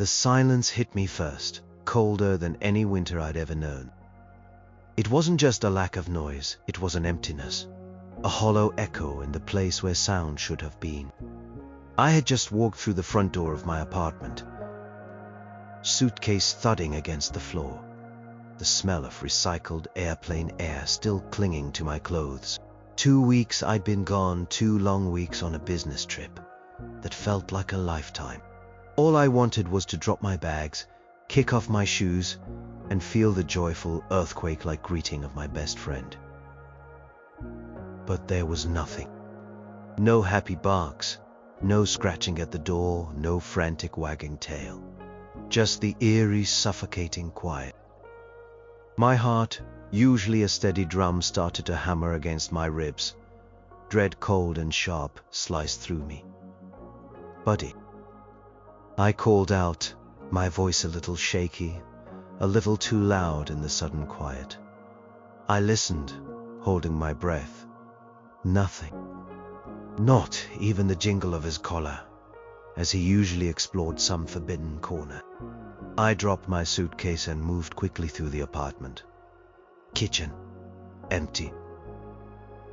The silence hit me first, colder than any winter I'd ever known. It wasn't just a lack of noise, it was an emptiness, a hollow echo in the place where sound should have been. I had just walked through the front door of my apartment, suitcase thudding against the floor, the smell of recycled airplane air still clinging to my clothes. 2 weeks I'd been gone, 2 long weeks on a business trip that felt like a lifetime. All I wanted was to drop my bags, kick off my shoes, and feel the joyful earthquake-like greeting of my best friend. But there was nothing. No happy barks, no scratching at the door, no frantic wagging tail. Just the eerie, suffocating quiet. My heart, usually a steady drum, started to hammer against my ribs. Dread, cold and sharp, sliced through me. "Buddy." I called out, my voice a little shaky, a little too loud in the sudden quiet. I listened, holding my breath. Nothing. Not even the jingle of his collar, as he usually explored some forbidden corner. I dropped my suitcase and moved quickly through the apartment. Kitchen, empty.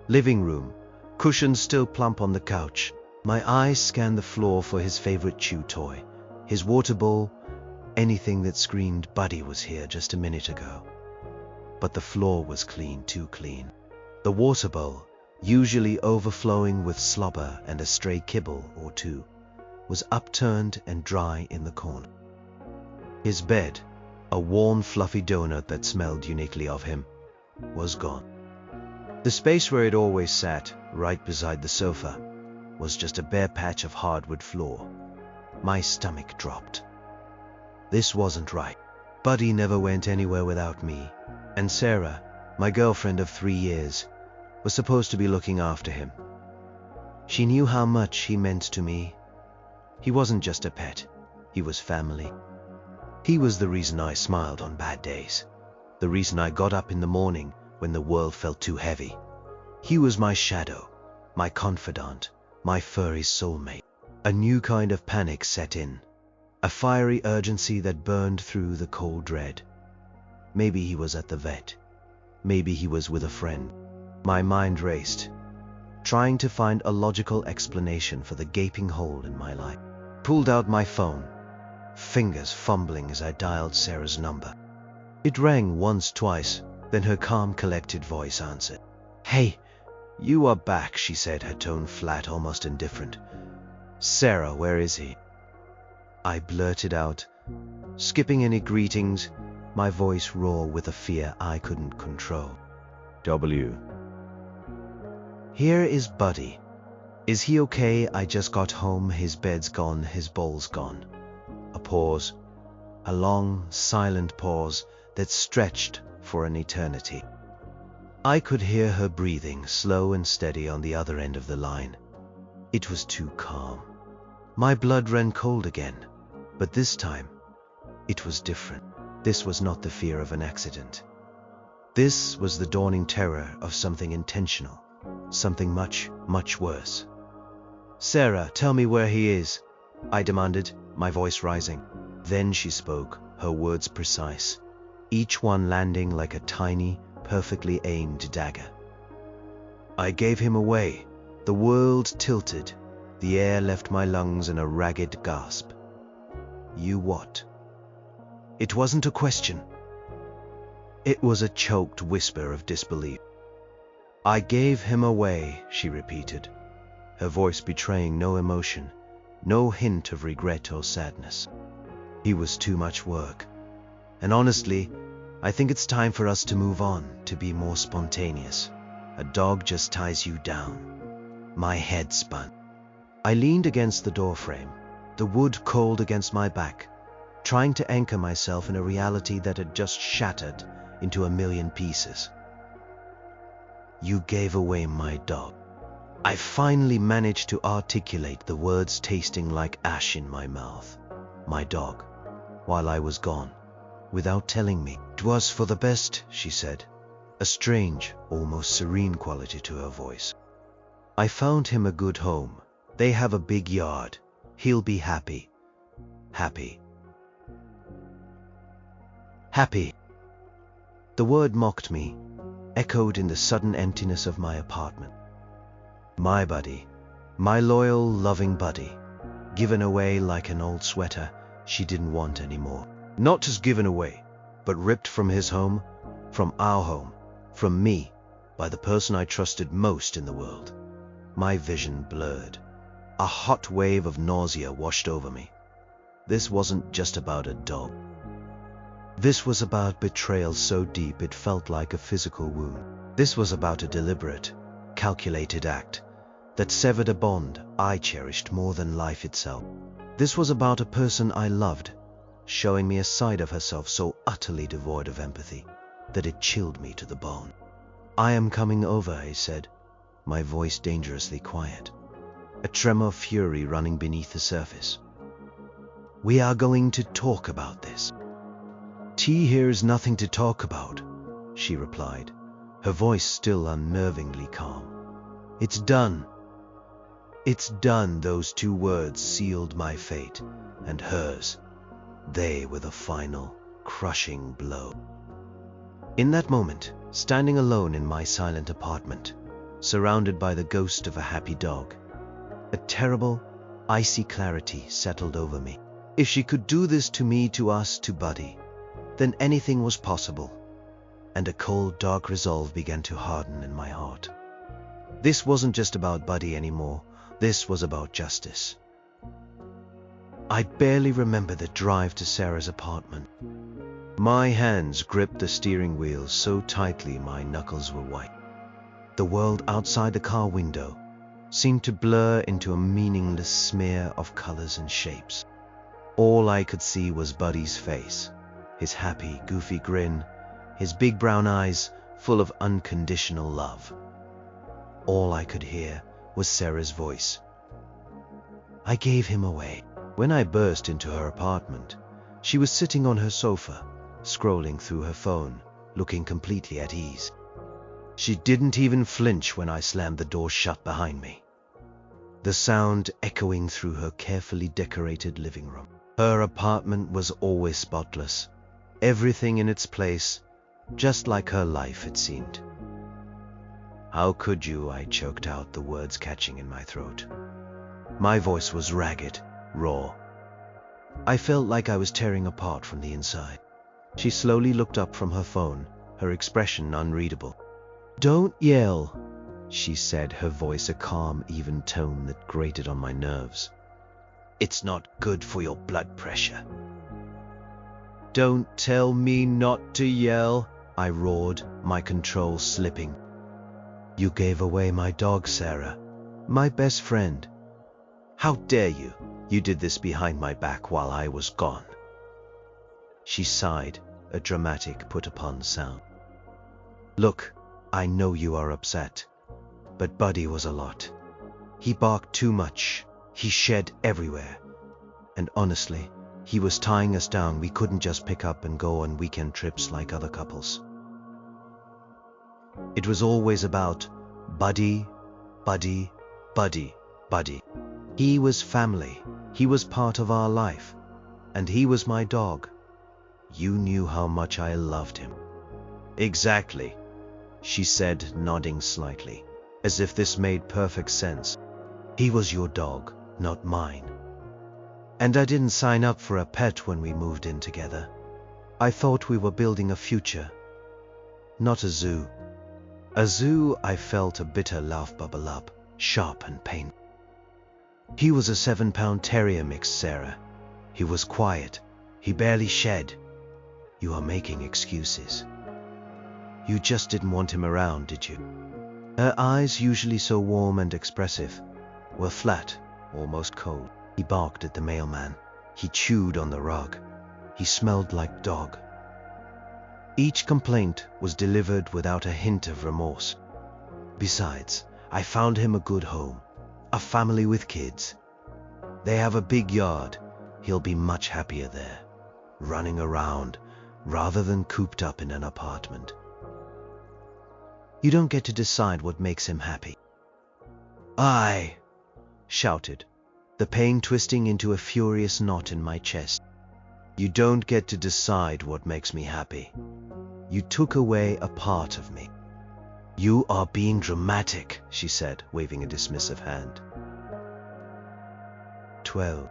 Living room, cushions still plump on the couch. My eyes scanned the floor for his favorite chew toy, his water bowl, anything that screamed Buddy was here just a minute ago. But the floor was clean, too clean. The water bowl, usually overflowing with slobber and a stray kibble or two, was upturned and dry in the corner. His bed, a warm, fluffy donut that smelled uniquely of him, was gone. The space where it always sat, right beside the sofa, was just a bare patch of hardwood floor. My stomach dropped. This wasn't right. Buddy never went anywhere without me, and Sarah, my girlfriend of 3 years, was supposed to be looking after him. She knew how much he meant to me. He wasn't just a pet, he was family. He was the reason I smiled on bad days, the reason I got up in the morning when the world felt too heavy. He was my shadow, my confidant, my furry soulmate. A new kind of panic set in, a fiery urgency that burned through the cold dread. Maybe he was at the vet. Maybe he was with a friend. My mind raced, trying to find a logical explanation for the gaping hole in my life. Pulled out my phone, fingers fumbling as I dialed Sarah's number. It rang once, twice, then her calm, collected voice answered. "Hey, you are back," she said, her tone flat, almost indifferent. "Sarah, where is he?" I blurted out, skipping any greetings, my voice raw with a fear I couldn't control. "W. Here is Buddy. Is he okay? I just got home, his bed's gone, his bowl's gone." A pause, a long, silent pause that stretched for an eternity. I could hear her breathing, slow and steady on the other end of the line. It was too calm. My blood ran cold again, but this time, it was different. This was not the fear of an accident. This was the dawning terror of something intentional, something much, much worse. "Sarah, tell me where he is," I demanded, my voice rising. Then she spoke, her words precise, each one landing like a tiny, perfectly aimed dagger. "I gave him away." The world tilted. The air left my lungs in a ragged gasp. "You what?" It wasn't a question. It was a choked whisper of disbelief. "I gave him away," she repeated, her voice betraying no emotion, no hint of regret or sadness. "He was too much work. And honestly, I think it's time for us to move on, to be more spontaneous. A dog just ties you down." My head spun. I leaned against the doorframe, the wood cold against my back, trying to anchor myself in a reality that had just shattered into a million pieces. "You gave away my dog." I finally managed to articulate the words, tasting like ash in my mouth. "My dog, while I was gone, without telling me." "It was for the best," she said, a strange, almost serene quality to her voice. "I found him a good home. They have a big yard. He'll be happy." Happy. Happy. The word mocked me, echoed in the sudden emptiness of my apartment. My buddy, my loyal, loving buddy, given away like an old sweater she didn't want anymore. Not just given away, but ripped from his home, from our home, from me, by the person I trusted most in the world. My vision blurred. A hot wave of nausea washed over me. This wasn't just about a dog. This was about betrayal so deep it felt like a physical wound. This was about a deliberate, calculated act that severed a bond I cherished more than life itself. This was about a person I loved, showing me a side of herself so utterly devoid of empathy that it chilled me to the bone. "I am coming over," I said, my voice dangerously quiet, a tremor of fury running beneath the surface. "We are going to talk about this." "Tea here is nothing to talk about," she replied, her voice still unnervingly calm. "It's done. It's done." Those two words sealed my fate and hers. They were the final, crushing blow. In that moment, standing alone in my silent apartment, surrounded by the ghost of a happy dog, a terrible, icy clarity settled over me. If she could do this to me, to us, to Buddy, then anything was possible, and a cold, dark resolve began to harden in my heart. This wasn't just about Buddy anymore. This was about justice. I barely remember the drive to Sarah's apartment. My hands gripped the steering wheel so tightly my knuckles were white. The world outside the car window seemed to blur into a meaningless smear of colors and shapes. All I could see was Buddy's face, his happy, goofy grin, his big brown eyes full of unconditional love. All I could hear was Sarah's voice. "I gave him away." When I burst into her apartment, she was sitting on her sofa, scrolling through her phone, looking completely at ease. She didn't even flinch when I slammed the door shut behind me, the sound echoing through her carefully decorated living room. Her apartment was always spotless, everything in its place, just like her life, it seemed. "How could you?" I choked out, the words catching in my throat. My voice was ragged, raw. I felt like I was tearing apart from the inside. She slowly looked up from her phone, her expression unreadable. "Don't yell," she said, her voice a calm, even tone that grated on my nerves. "It's not good for your blood pressure." "Don't tell me not to yell," I roared, my control slipping. "You gave away my dog, Sarah, my best friend. How dare you? You did this behind my back while I was gone." She sighed, a dramatic put-upon sound. "Look, I know you are upset, but Buddy was a lot. He barked too much, he shed everywhere, and honestly, he was tying us down. We couldn't just pick up and go on weekend trips like other couples. It was always about Buddy, Buddy, Buddy, Buddy. He was family, he was part of our life, and he was my dog. You knew how much I loved him." "Exactly," she said, nodding slightly, as if this made perfect sense. "He was your dog, not mine. And I didn't sign up for a pet when we moved in together. I thought we were building a future, not a zoo." A zoo, I felt a bitter laugh bubble up, sharp and painful. "He was a 7-pound terrier mix, Sarah. He was quiet. He barely shed." "You are making excuses. You just didn't want him around, did you?" Her eyes, usually so warm and expressive, were flat, almost cold. He barked at the mailman. He chewed on the rug. He smelled like dog. Each complaint was delivered without a hint of remorse. Besides, I found him a good home, a family with kids. They have a big yard. He'll be much happier there, running around, rather than cooped up in an apartment. You don't get to decide what makes him happy." "I!" shouted, the pain twisting into a furious knot in my chest. You don't get to decide what makes me happy. You took away a part of me. You are being dramatic, she said, waving a dismissive hand. 12.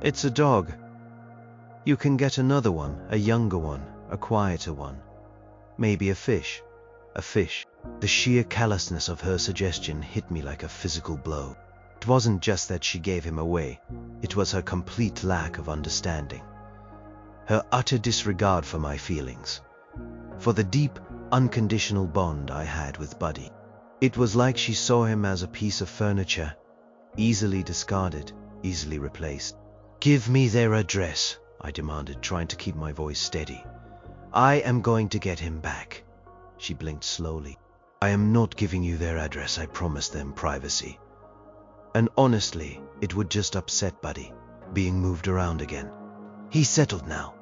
It's a dog. You can get another one, a younger one, a quieter one. Maybe a fish. A fish. The sheer callousness of her suggestion hit me like a physical blow. It wasn't just that she gave him away, it was her complete lack of understanding. Her utter disregard for my feelings. For the deep, unconditional bond I had with Buddy. It was like she saw him as a piece of furniture, easily discarded, easily replaced. Give me their address, I demanded, trying to keep my voice steady. I am going to get him back. She blinked slowly. I am not giving you their address, I promised them privacy. And honestly, it would just upset Buddy, being moved around again. He's settled now.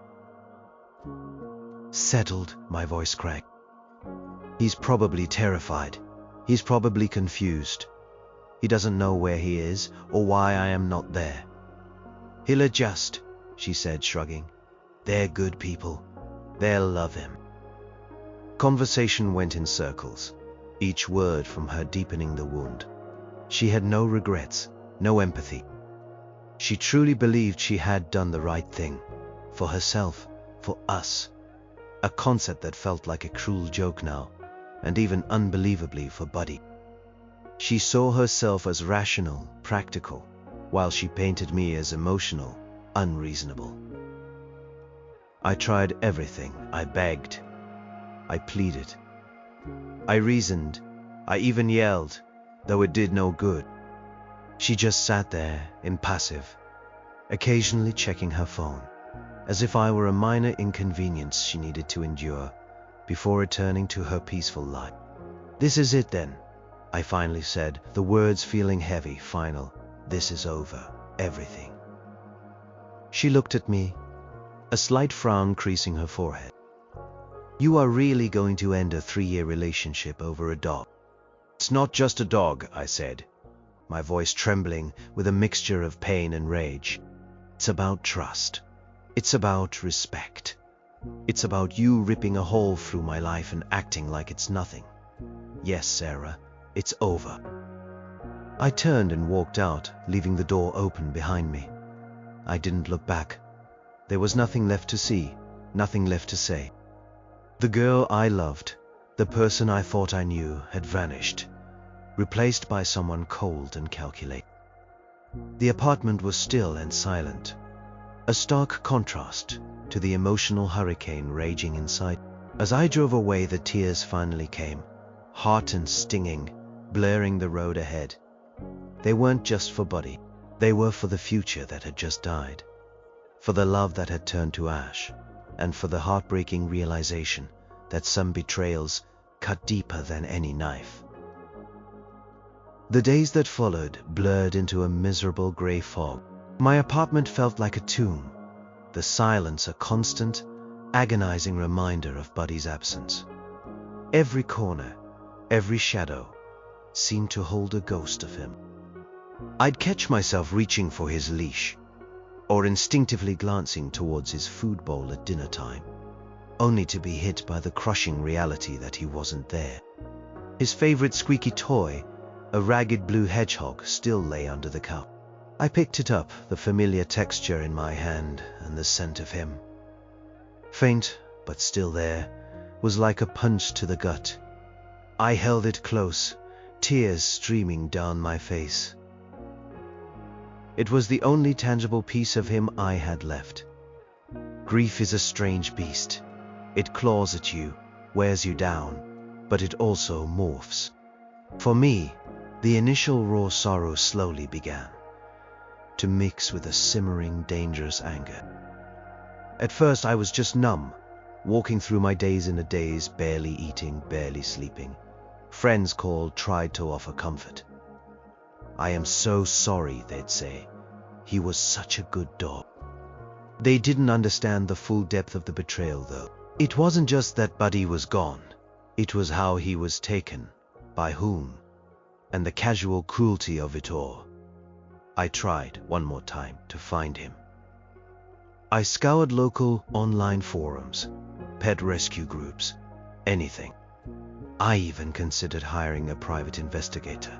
Settled, my voice cracked. He's probably terrified. He's probably confused. He doesn't know where he is or why I am not there. He'll adjust, she said, shrugging. They're good people. They'll love him. Conversation went in circles, each word from her deepening the wound. She had no regrets, no empathy. She truly believed she had done the right thing. For herself, for us. A concept that felt like a cruel joke now, and even unbelievably for Buddy. She saw herself as rational, practical, while she painted me as emotional, unreasonable. I tried everything. I begged. I pleaded. I reasoned. I even yelled, though it did no good. She just sat there, impassive, occasionally checking her phone, as if I were a minor inconvenience she needed to endure before returning to her peaceful life. This is it then, I finally said, the words feeling heavy, final. This is over, everything. She looked at me, a slight frown creasing her forehead. You are really going to end a 3-year relationship over a dog? It's not just a dog, I said, my voice trembling with a mixture of pain and rage. It's about trust. It's about respect. It's about you ripping a hole through my life and acting like it's nothing. Yes, Sarah, it's over. I turned and walked out, leaving the door open behind me. I didn't look back. There was nothing left to see, nothing left to say. The girl I loved, the person I thought I knew, had vanished, replaced by someone cold and calculating. The apartment was still and silent, a stark contrast to the emotional hurricane raging inside. As I drove away, the tears finally came, hot and stinging, blurring the road ahead. They weren't just for Buddy. They were for the future that had just died, for the love that had turned to ash, and for the heartbreaking realization that some betrayals cut deeper than any knife. The days that followed blurred into a miserable gray fog. My apartment felt like a tomb, the silence a constant, agonizing reminder of Buddy's absence. Every corner, every shadow, seemed to hold a ghost of him. I'd catch myself reaching for his leash, or instinctively glancing towards his food bowl at dinner time, only to be hit by the crushing reality that he wasn't there. His favorite squeaky toy, a ragged blue hedgehog, still lay under the couch. I picked it up, the familiar texture in my hand and the scent of him. Faint, but still there, was like a punch to the gut. I held it close, tears streaming down my face. It was the only tangible piece of him I had left. Grief is a strange beast. It claws at you, wears you down, but it also morphs. For me, the initial raw sorrow slowly began to mix with a simmering, dangerous anger. At first I was just numb, walking through my days in a daze, barely eating, barely sleeping. Friends called, tried to offer comfort. I am so sorry, they'd say. He was such a good dog. They didn't understand the full depth of the betrayal, though. It wasn't just that Buddy was gone. It was how he was taken, by whom, and the casual cruelty of it all. I tried one more time to find him. I scoured local online forums, pet rescue groups, anything. I even considered hiring a private investigator.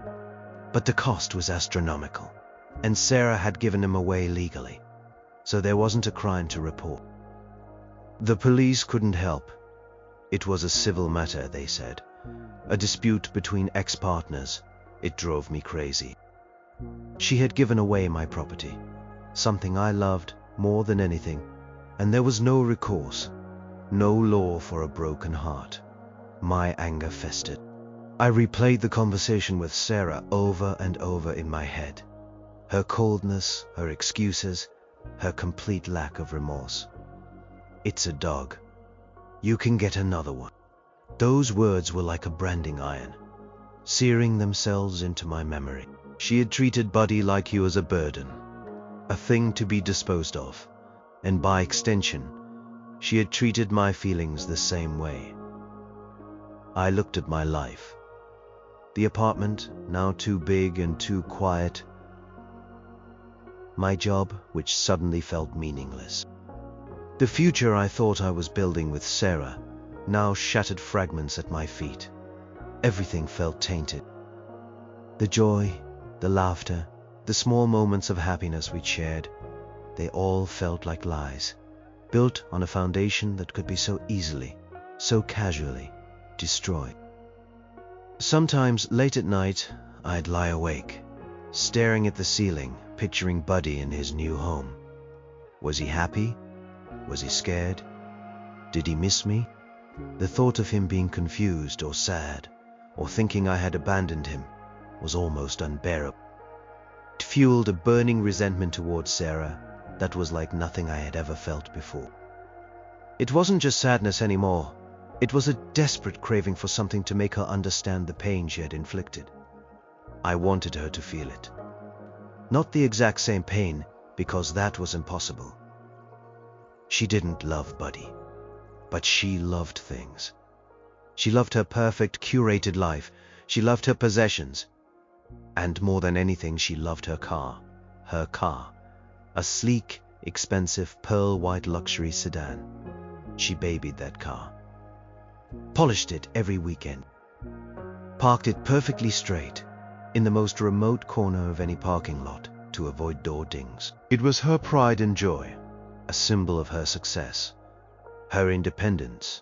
But the cost was astronomical, and Sarah had given him away legally, so there wasn't a crime to report. The police couldn't help. It was a civil matter, they said. A dispute between ex-partners. It drove me crazy. She had given away my property, something I loved more than anything, and there was no recourse, no law for a broken heart. My anger festered. I replayed the conversation with Sarah over and over in my head. Her coldness, her excuses, her complete lack of remorse. "It's a dog. You can get another one." Those words were like a branding iron, searing themselves into my memory. She had treated Buddy like he was a burden, a thing to be disposed of, and by extension, she had treated my feelings the same way. I looked at my life. The apartment, now too big and too quiet. My job, which suddenly felt meaningless. The future I thought I was building with Sarah, now shattered fragments at my feet. Everything felt tainted. The joy, the laughter, the small moments of happiness we'd shared, they all felt like lies, built on a foundation that could be so easily, so casually, destroyed. Sometimes late at night, I'd lie awake, staring at the ceiling, picturing Buddy in his new home. Was he happy? Was he scared? Did he miss me? The thought of him being confused or sad, or thinking I had abandoned him, was almost unbearable. It fueled a burning resentment towards Sarah that was like nothing I had ever felt before. It wasn't just sadness anymore. It was a desperate craving for something to make her understand the pain she had inflicted. I wanted her to feel it. Not the exact same pain, because that was impossible. She didn't love Buddy, but she loved things. She loved her perfect, curated life. She loved her possessions. And more than anything, she loved her car. Her car. A sleek, expensive, pearl-white luxury sedan. She babied that car. Polished it every weekend. Parked it perfectly straight, in the most remote corner of any parking lot, to avoid door dings. It was her pride and joy, a symbol of her success, her independence,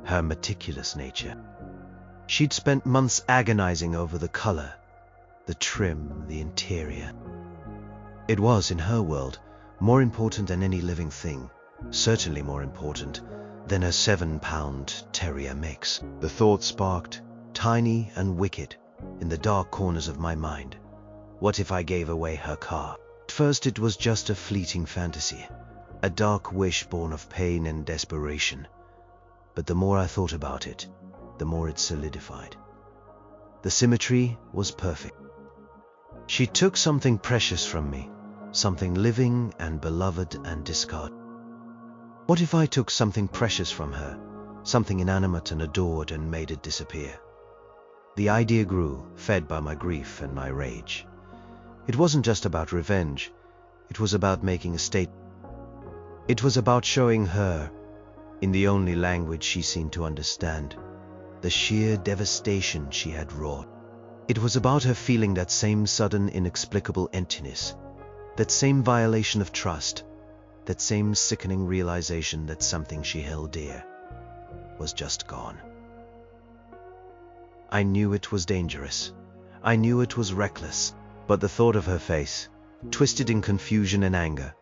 her meticulous nature. She'd spent months agonizing over the color, the trim, the interior. It was, in her world, more important than any living thing, certainly more important than a 7-pound terrier mix. The thought sparked, tiny and wicked, in the dark corners of my mind. What if I gave away her car? At first it was just a fleeting fantasy, a dark wish born of pain and desperation. But the more I thought about it, the more it solidified. The symmetry was perfect. She took something precious from me, something living and beloved and discarded. What if I took something precious from her, something inanimate and adored, and made it disappear? The idea grew, fed by my grief and my rage. It wasn't just about revenge. It was about making a statement. It was about showing her, in the only language she seemed to understand, the sheer devastation she had wrought. It was about her feeling that same sudden, inexplicable emptiness, that same violation of trust, that same sickening realization that something she held dear was just gone. I knew it was dangerous. I knew it was reckless. But the thought of her face, twisted in confusion and anger,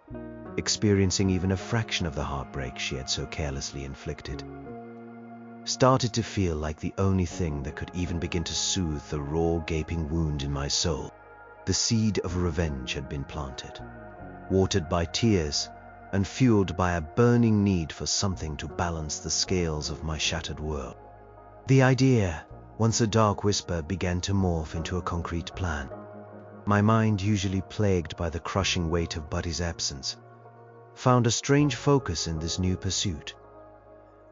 experiencing even a fraction of the heartbreak she had so carelessly inflicted, started to feel like the only thing that could even begin to soothe the raw, gaping wound in my soul. The seed of revenge had been planted, watered by tears and fueled by a burning need for something to balance the scales of my shattered world. The idea, once a dark whisper, began to morph into a concrete plan. My mind, usually plagued by the crushing weight of Buddy's absence, found a strange focus in this new pursuit.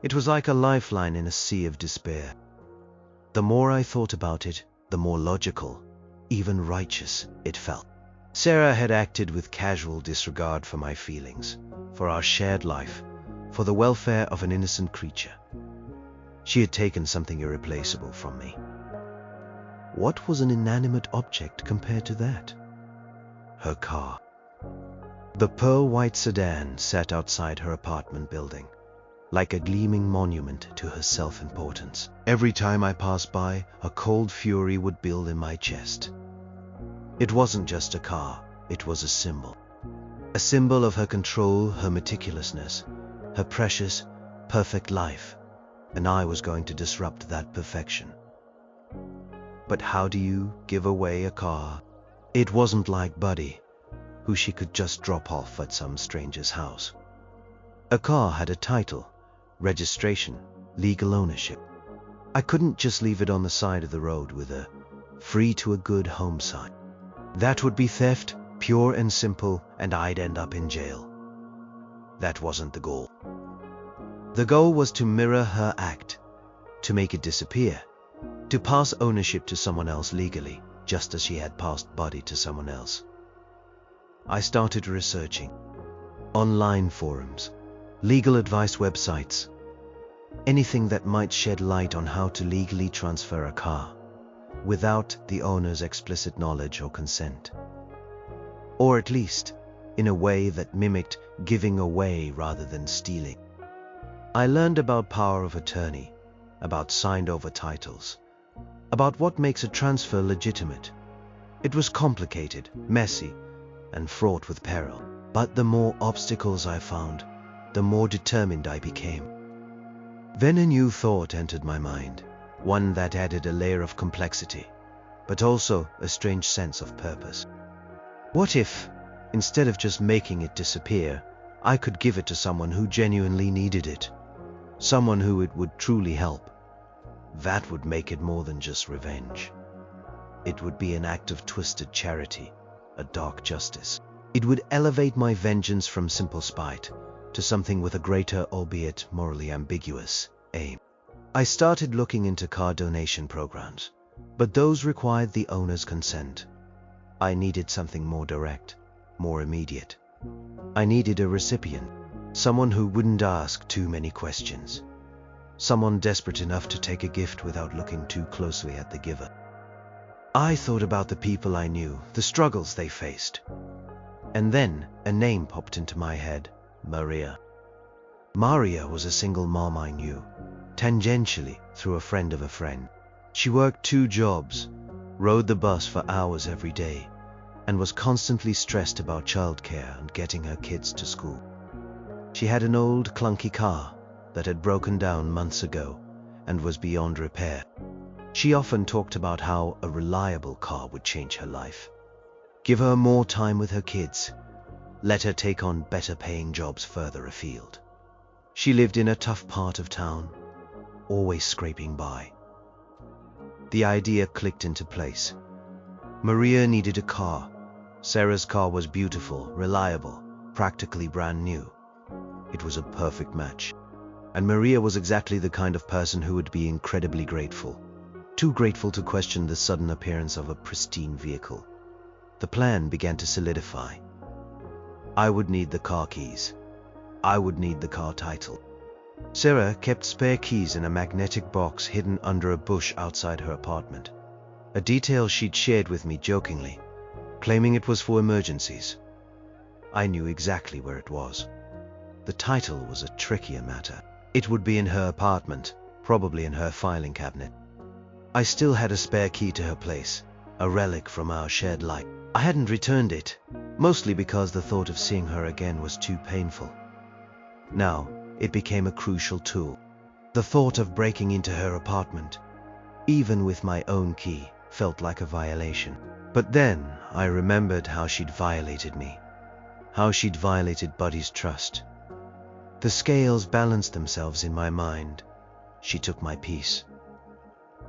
It was like a lifeline in a sea of despair. The more I thought about it, the more logical, even righteous, it felt. Sarah had acted with casual disregard for my feelings, for our shared life, for the welfare of an innocent creature. She had taken something irreplaceable from me. What was an inanimate object compared to that? Her car. The pearl-white sedan sat outside her apartment building, like a gleaming monument to her self-importance. Every time I passed by, a cold fury would build in my chest. It wasn't just a car, it was a symbol. A symbol of her control, her meticulousness, her precious, perfect life, and I was going to disrupt that perfection. But how do you give away a car? It wasn't like Buddy, who she could just drop off at some stranger's house. A car had a title, registration, legal ownership. I couldn't just leave it on the side of the road with a "free to a good home" sign. That would be theft, pure and simple, and I'd end up in jail. That wasn't the goal. The goal was to mirror her act, to make it disappear, to pass ownership to someone else legally, just as she had passed Buddy to someone else. I started researching. Online forums, legal advice websites, anything that might shed light on how to legally transfer a car without the owner's explicit knowledge or consent. Or at least in a way that mimicked giving away rather than stealing. I learned about power of attorney, about signed-over titles, about what makes a transfer legitimate. It was complicated, messy, and fraught with peril. But the more obstacles I found, the more determined I became. Then a new thought entered my mind, one that added a layer of complexity, but also a strange sense of purpose. What if, instead of just making it disappear, I could give it to someone who genuinely needed it? Someone who it would truly help? That would make it more than just revenge. It would be an act of twisted charity, a dark justice. It would elevate my vengeance from simple spite to something with a greater, albeit morally ambiguous, aim. I started looking into car donation programs, but those required the owner's consent. I needed something more direct, more immediate. I needed a recipient, someone who wouldn't ask too many questions, someone desperate enough to take a gift without looking too closely at the giver. I thought about the people I knew, the struggles they faced. And then a name popped into my head, Maria. Maria was a single mom I knew, tangentially through a friend of a friend. She worked 2 jobs, rode the bus for hours every day, and was constantly stressed about childcare and getting her kids to school. She had an old clunky car that had broken down months ago and was beyond repair. She often talked about how a reliable car would change her life, give her more time with her kids, let her take on better paying jobs further afield. She lived in a tough part of town, always scraping by. The idea clicked into place. Maria needed a car. Sarah's car was beautiful, reliable, practically brand new. It was a perfect match. And Maria was exactly the kind of person who would be incredibly grateful. Too grateful to question the sudden appearance of a pristine vehicle. The plan began to solidify. I would need the car keys. I would need the car title. Sarah kept spare keys in a magnetic box hidden under a bush outside her apartment, a detail she'd shared with me jokingly, claiming it was for emergencies. I knew exactly where it was. The title was a trickier matter. It would be in her apartment, probably in her filing cabinet. I still had a spare key to her place, a relic from our shared life. I hadn't returned it, mostly because the thought of seeing her again was too painful. Now, it became a crucial tool. The thought of breaking into her apartment, even with my own key, felt like a violation. But then I remembered how she'd violated me, how she'd violated Buddy's trust. The scales balanced themselves in my mind. She took my peace.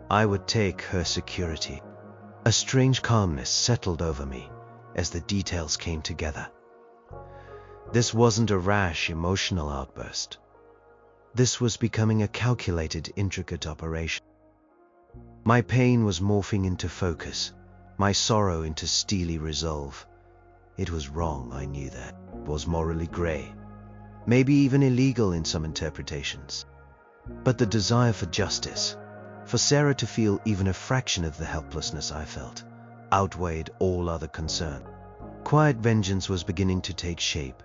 I would take her security. A strange calmness settled over me as the details came together. This wasn't a rash, emotional outburst. This was becoming a calculated, intricate operation. My pain was morphing into focus, my sorrow into steely resolve, It was wrong, I knew that. It was morally grey. Maybe even illegal in some interpretations. But the desire for justice, for Sarah to feel even a fraction of the helplessness I felt, outweighed all other concern. Quiet vengeance was beginning to take shape,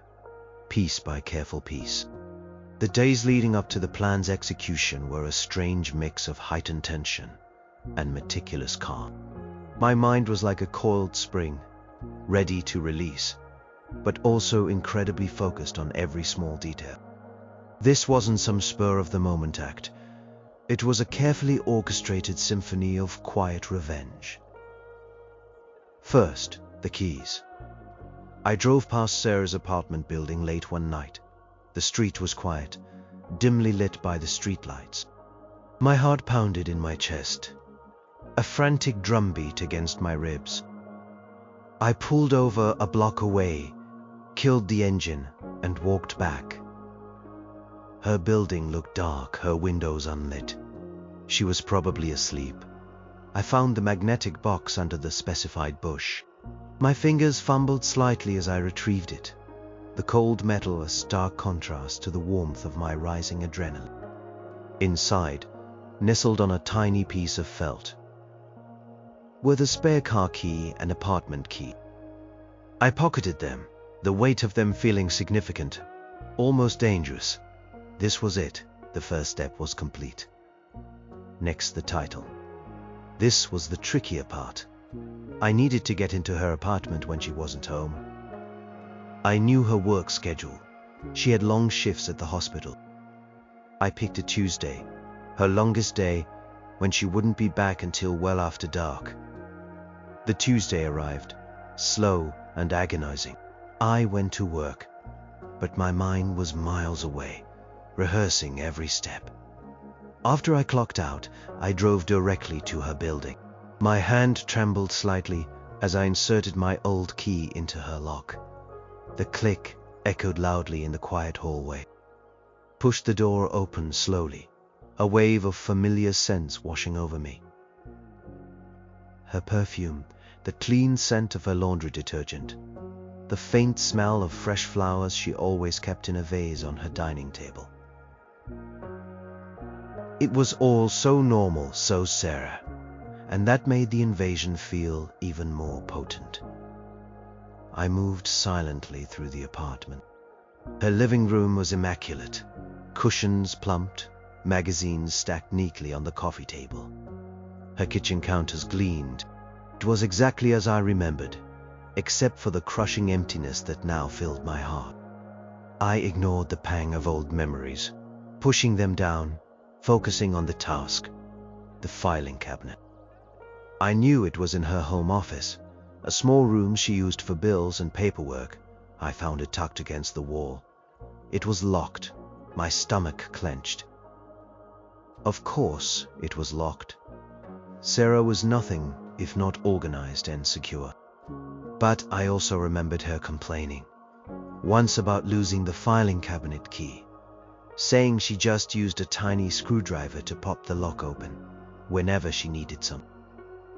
piece by careful piece. The days leading up to the plan's execution were a strange mix of heightened tension and meticulous calm. My mind was like a coiled spring, ready to release, but also incredibly focused on every small detail. This wasn't some spur-of-the-moment act. It was a carefully orchestrated symphony of quiet revenge. First, the keys. I drove past Sarah's apartment building late one night. The street was quiet, dimly lit by the streetlights. My heart pounded in my chest, a frantic drumbeat against my ribs. I pulled over a block away, killed the engine, and walked back. Her building looked dark, her windows unlit. She was probably asleep. I found the magnetic box under the specified bush. My fingers fumbled slightly as I retrieved it, the cold metal a stark contrast to the warmth of my rising adrenaline. Inside, nestled on a tiny piece of felt, were the spare car key and apartment key. I pocketed them, the weight of them feeling significant, almost dangerous. This was it. The first step was complete. Next, the title. This was the trickier part. I needed to get into her apartment when she wasn't home. I knew her work schedule. She had long shifts at the hospital. I picked a Tuesday, her longest day, when she wouldn't be back until well after dark. The Tuesday arrived, slow and agonizing. I went to work, but my mind was miles away, rehearsing every step. After I clocked out, I drove directly to her building. My hand trembled slightly as I inserted my old key into her lock. The click echoed loudly in the quiet hallway. Pushed the door open slowly, a wave of familiar scents washing over me. Her perfume, the clean scent of her laundry detergent, the faint smell of fresh flowers she always kept in a vase on her dining table. It was all so normal, so Sarah, and that made the invasion feel even more potent. I moved silently through the apartment. Her living room was immaculate, cushions plumped, magazines stacked neatly on the coffee table. Her kitchen counters gleamed. It was exactly as I remembered, except for the crushing emptiness that now filled my heart. I ignored the pang of old memories, pushing them down, focusing on the task, the filing cabinet. I knew it was in her home office, a small room she used for bills and paperwork. I found it tucked against the wall. It was locked. My stomach clenched. Of course, it was locked. Sarah was nothing if not organized and secure. But I also remembered her complaining, once about losing the filing cabinet key, saying she just used a tiny screwdriver to pop the lock open whenever she needed some.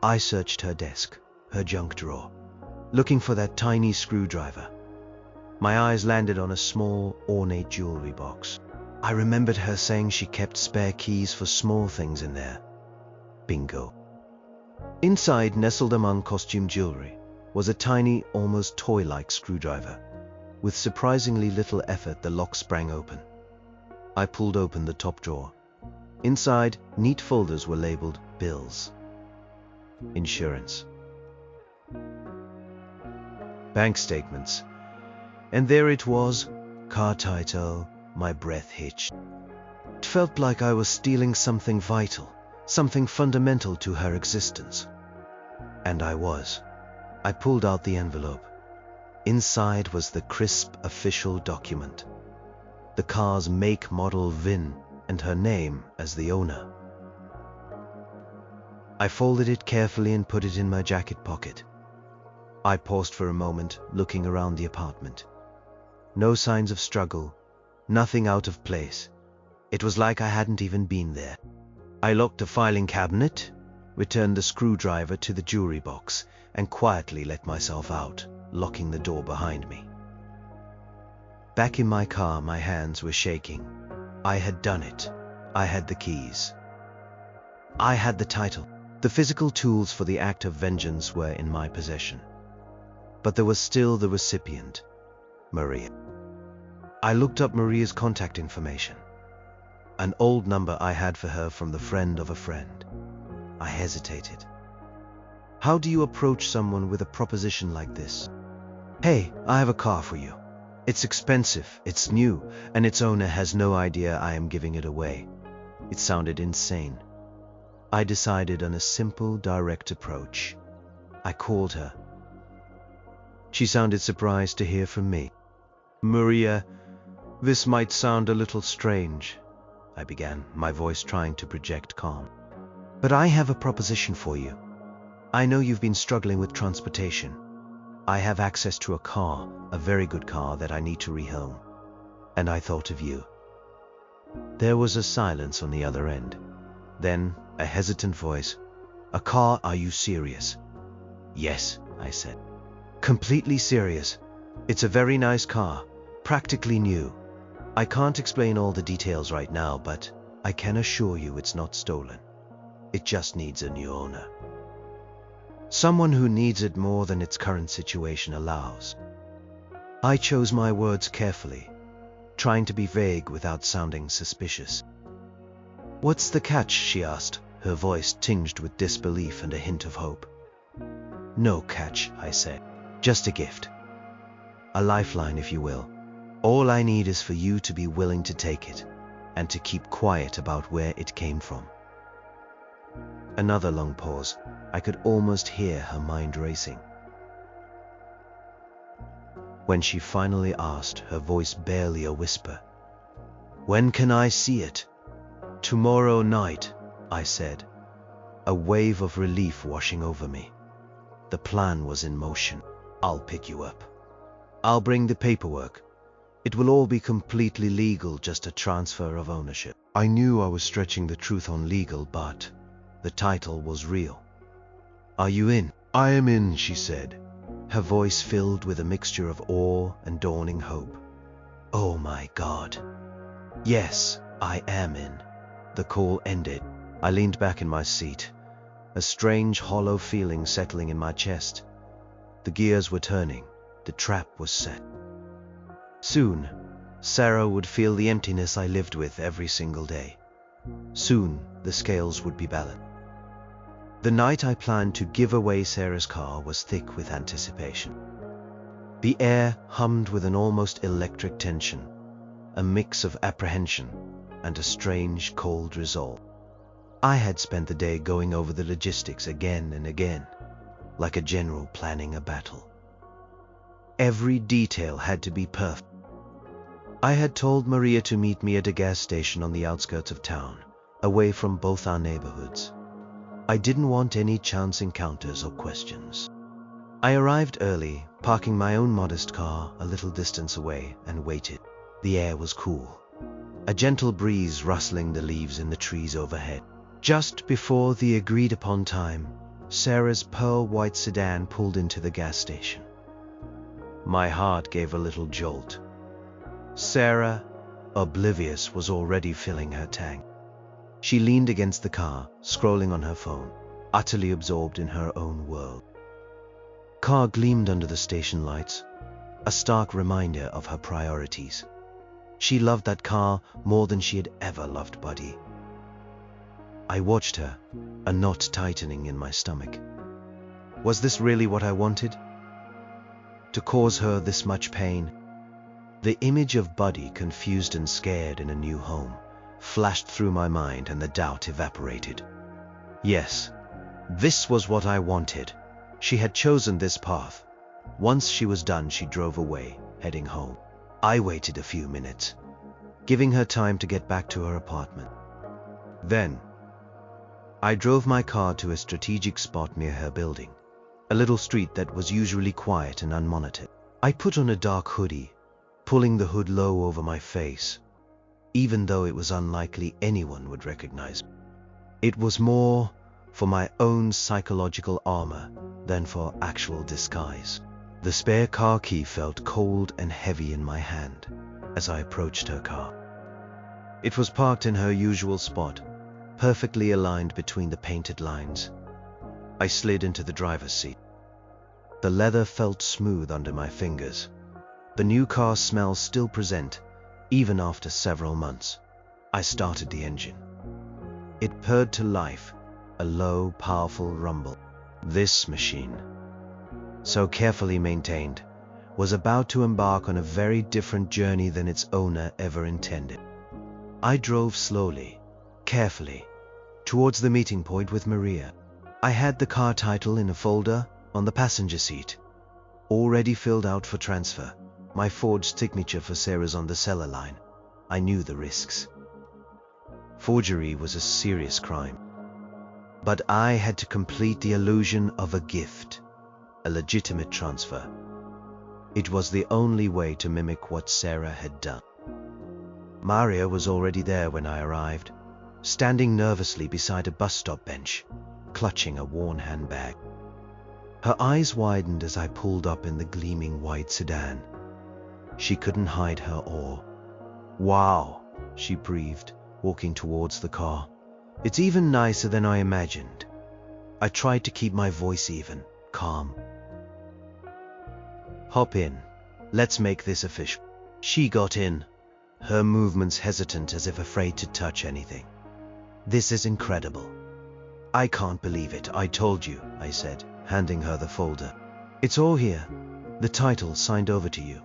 I searched her desk, her junk drawer, looking for that tiny screwdriver. My eyes landed on a small, ornate jewelry box. I remembered her saying she kept spare keys for small things in there. Bingo. Inside, nestled among costume jewelry, was a tiny, almost toy-like screwdriver. With surprisingly little effort, the lock sprang open. I pulled open the top drawer. Inside, neat folders were labeled bills, insurance, bank statements, and there it was, car title. My breath hitched. It felt like I was stealing something vital, something fundamental to her existence. And I was. I pulled out the envelope. Inside was the crisp official document, the car's make, model, VIN, and her name as the owner. I folded it carefully and put it in my jacket pocket. I paused for a moment, looking around the apartment. No signs of struggle, nothing out of place. It was like I hadn't even been there. I locked the filing cabinet, returned the screwdriver to the jewelry box, and quietly let myself out, locking the door behind me. Back in my car, my hands were shaking. I had done it. I had the keys. I had the title. The physical tools for the act of vengeance were in my possession. But there was still the recipient, Maria. I looked up Maria's contact information. An old number I had for her from the friend of a friend. I hesitated. How do you approach someone with a proposition like this? Hey, I have a car for you. It's expensive, it's new, and its owner has no idea I am giving it away. It sounded insane. I decided on a simple, direct approach. I called her. She sounded surprised to hear from me. Maria, this might sound a little strange, I began, my voice trying to project calm. But I have a proposition for you. I know you've been struggling with transportation. I have access to a car, a very good car that I need to rehome. And I thought of you. There was a silence on the other end. Then, a hesitant voice. A car, are you serious? Yes, I said. Completely serious. It's a very nice car, practically new. I can't explain all the details right now, but I can assure you it's not stolen. It just needs a new owner. Someone who needs it more than its current situation allows. I chose my words carefully, trying to be vague without sounding suspicious. What's the catch? She asked, her voice tinged with disbelief and a hint of hope. No catch, I said. Just a gift. A lifeline, if you will. All I need is for you to be willing to take it, and to keep quiet about where it came from. Another long pause. I could almost hear her mind racing. When she finally asked, her voice barely a whisper, "When can I see it?" "Tomorrow night," I said, a wave of relief washing over me. The plan was in motion. I'll pick you up. I'll bring the paperwork. It will all be completely legal, just a transfer of ownership. I knew I was stretching the truth on legal, but the title was real. Are you in? I am in, she said, her voice filled with a mixture of awe and dawning hope. Oh my God. Yes, I am in. The call ended. I leaned back in my seat, a strange hollow feeling settling in my chest. The gears were turning. The trap was set. Soon, Sarah would feel the emptiness I lived with every single day. Soon, the scales would be balanced. The night I planned to give away Sarah's car was thick with anticipation. The air hummed with an almost electric tension, a mix of apprehension and a strange, cold resolve. I had spent the day going over the logistics again and again, like a general planning a battle. Every detail had to be perfect. I had told Maria to meet me at a gas station on the outskirts of town, away from both our neighborhoods. I didn't want any chance encounters or questions. I arrived early, parking my own modest car a little distance away, and waited. The air was cool, a gentle breeze rustling the leaves in the trees overhead. Just before the agreed-upon time, Sarah's pearl-white sedan pulled into the gas station. My heart gave a little jolt. Sarah, oblivious, was already filling her tank. She leaned against the car, scrolling on her phone, utterly absorbed in her own world. Car gleamed under the station lights, a stark reminder of her priorities. She loved that car more than she had ever loved Buddy. I watched her, a knot tightening in my stomach. Was this really what I wanted? To cause her this much pain? The image of Buddy, confused and scared in a new home, flashed through my mind, and the doubt evaporated. Yes, this was what I wanted. She had chosen this path. Once she was done, she drove away, heading home. I waited a few minutes, giving her time to get back to her apartment. Then, I drove my car to a strategic spot near her building, a little street that was usually quiet and unmonitored. I put on a dark hoodie, pulling the hood low over my face, even though it was unlikely anyone would recognize me. It was more for my own psychological armor than for actual disguise. The spare car key felt cold and heavy in my hand as I approached her car. It was parked in her usual spot, perfectly aligned between the painted lines. I slid into the driver's seat. The leather felt smooth under my fingers. The new car smell still present, even after several months. I started the engine. It purred to life, a low, powerful rumble. This machine, so carefully maintained, was about to embark on a very different journey than its owner ever intended. I drove slowly, carefully, towards the meeting point with Maria. I had the car title in a folder on the passenger seat, already filled out for transfer. My forged signature for Sarah's on the seller line. I knew the risks. Forgery was a serious crime. But I had to complete the illusion of a gift, a legitimate transfer. It was the only way to mimic what Sarah had done. Maria was already there when I arrived, standing nervously beside a bus stop bench, clutching a worn handbag. Her eyes widened as I pulled up in the gleaming white sedan. She couldn't hide her awe. "Wow," she breathed, walking towards the car. "It's even nicer than I imagined." I tried to keep my voice even, calm. "Hop in. Let's make this official." She got in, her movements hesitant as if afraid to touch anything. "This is incredible. I can't believe it. I told you," I said, handing her the folder. "It's all here. The title signed over to you.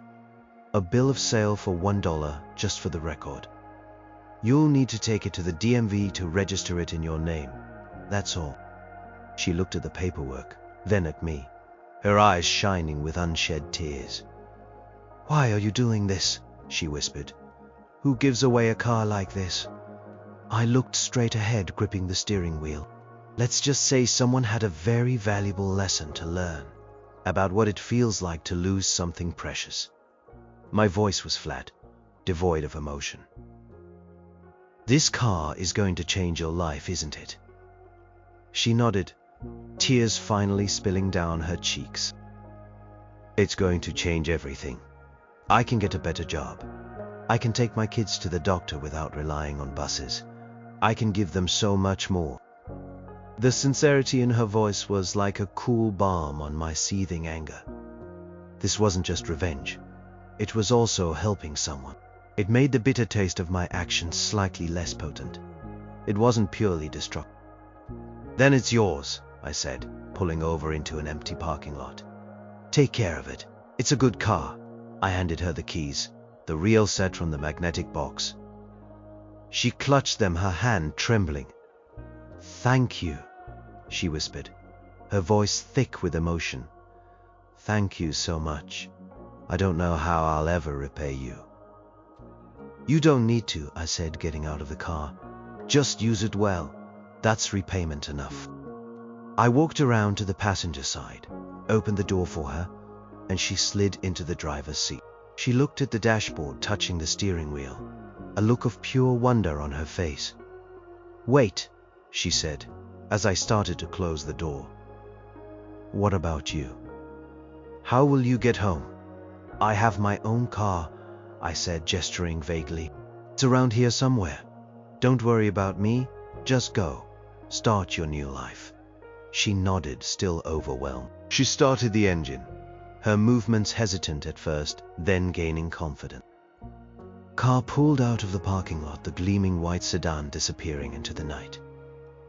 A bill of sale for $1 just for the record. You'll need to take it to the DMV to register it in your name. That's all." She looked at the paperwork, then at me, her eyes shining with unshed tears. "Why are you doing this?" she whispered. "Who gives away a car like this?" I looked straight ahead, gripping the steering wheel. Let's just say someone had a very valuable lesson to learn about what it feels like to lose something precious. My voice was flat, devoid of emotion. "This car is going to change your life, isn't it?" She nodded, tears finally spilling down her cheeks. "It's going to change everything. I can get a better job. I can take my kids to the doctor without relying on buses. I can give them so much more." The sincerity in her voice was like a cool balm on my seething anger. This wasn't just revenge. It was also helping someone. It made the bitter taste of my actions slightly less potent. It wasn't purely destructive. "Then it's yours," I said, pulling over into an empty parking lot. "Take care of it. It's a good car." I handed her the keys, the real set from the magnetic box. She clutched them, her hand trembling. "Thank you," she whispered, her voice thick with emotion. "Thank you so much. I don't know how I'll ever repay you." "You don't need to," I said, getting out of the car. "Just use it well. That's repayment enough." I walked around to the passenger side, opened the door for her, and she slid into the driver's seat. She looked at the dashboard, touching the steering wheel, a look of pure wonder on her face. "Wait," she said, as I started to close the door. "What about you? How will you get home?" "I have my own car," I said, gesturing vaguely. "It's around here somewhere. Don't worry about me. Just go. Start your new life." She nodded, still overwhelmed. She started the engine, her movements hesitant at first, then gaining confidence. Car pulled out of the parking lot, the gleaming white sedan disappearing into the night,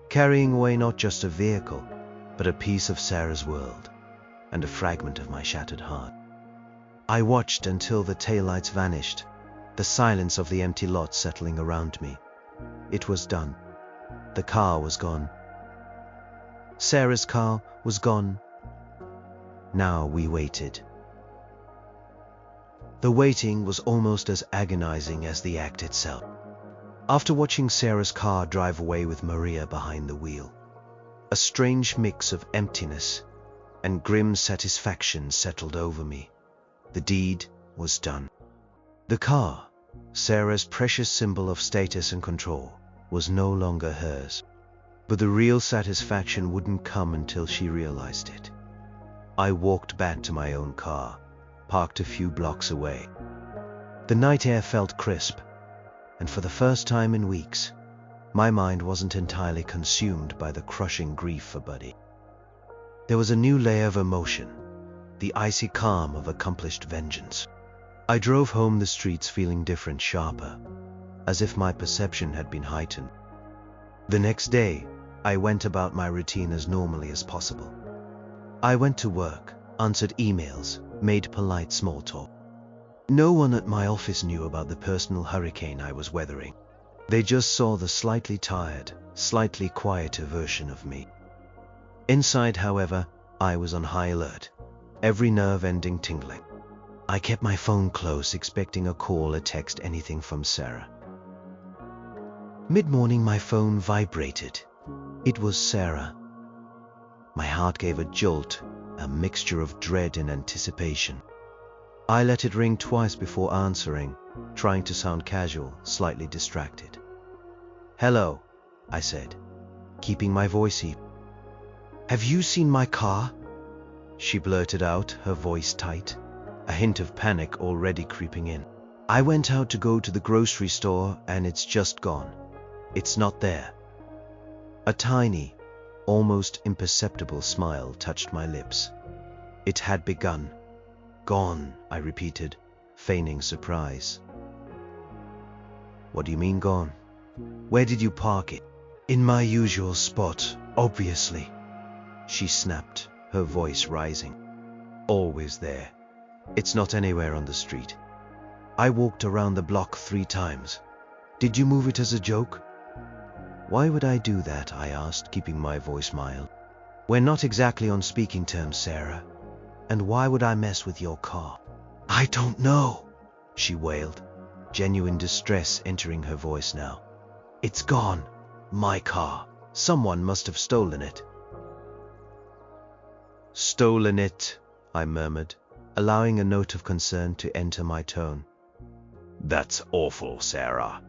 carrying away not just a vehicle, but a piece of Sarah's world and a fragment of my shattered heart. I watched until the taillights vanished, the silence of the empty lot settling around me. It was done. The car was gone. Sarah's car was gone. Now we waited. The waiting was almost as agonizing as the act itself. After watching Sarah's car drive away with Maria behind the wheel, a strange mix of emptiness and grim satisfaction settled over me. The deed was done. The car, Sarah's precious symbol of status and control, was no longer hers. But the real satisfaction wouldn't come until she realized it. I walked back to my own car, parked a few blocks away. The night air felt crisp, and for the first time in weeks, my mind wasn't entirely consumed by the crushing grief for Buddy. There was a new layer of emotion, the icy calm of accomplished vengeance. I drove home the streets feeling different, sharper, as if my perception had been heightened. The next day, I went about my routine as normally as possible. I went to work, answered emails, made polite small talk. No one at my office knew about the personal hurricane I was weathering. They just saw the slightly tired, slightly quieter version of me. Inside, however, I was on high alert, every nerve ending tingling. I kept my phone close, expecting a call, a text, anything from Sarah. Mid-morning, my phone vibrated. It was Sarah. My heart gave a jolt, a mixture of dread and anticipation. I let it ring twice before answering, trying to sound casual, slightly distracted. "Hello," I said, keeping my voice even. "Have you seen my car?" she blurted out, her voice tight, a hint of panic already creeping in. "I went out to go to the grocery store and it's just gone. It's not there." A tiny, almost imperceptible smile touched my lips. It had begun. "Gone," I repeated, feigning surprise. "What do you mean gone? Where did you park it?" "In my usual spot, obviously," she snapped, her voice rising. "Always there. It's not anywhere on the street. I walked around the block 3 times. Did you move it as a joke?" "Why would I do that?" I asked, keeping my voice mild. "We're not exactly on speaking terms, Sarah. And why would I mess with your car?" "I don't know," she wailed, genuine distress entering her voice now. "It's gone. My car. Someone must have stolen it." "Stolen it," I murmured, allowing a note of concern to enter my tone. "That's awful, Sarah."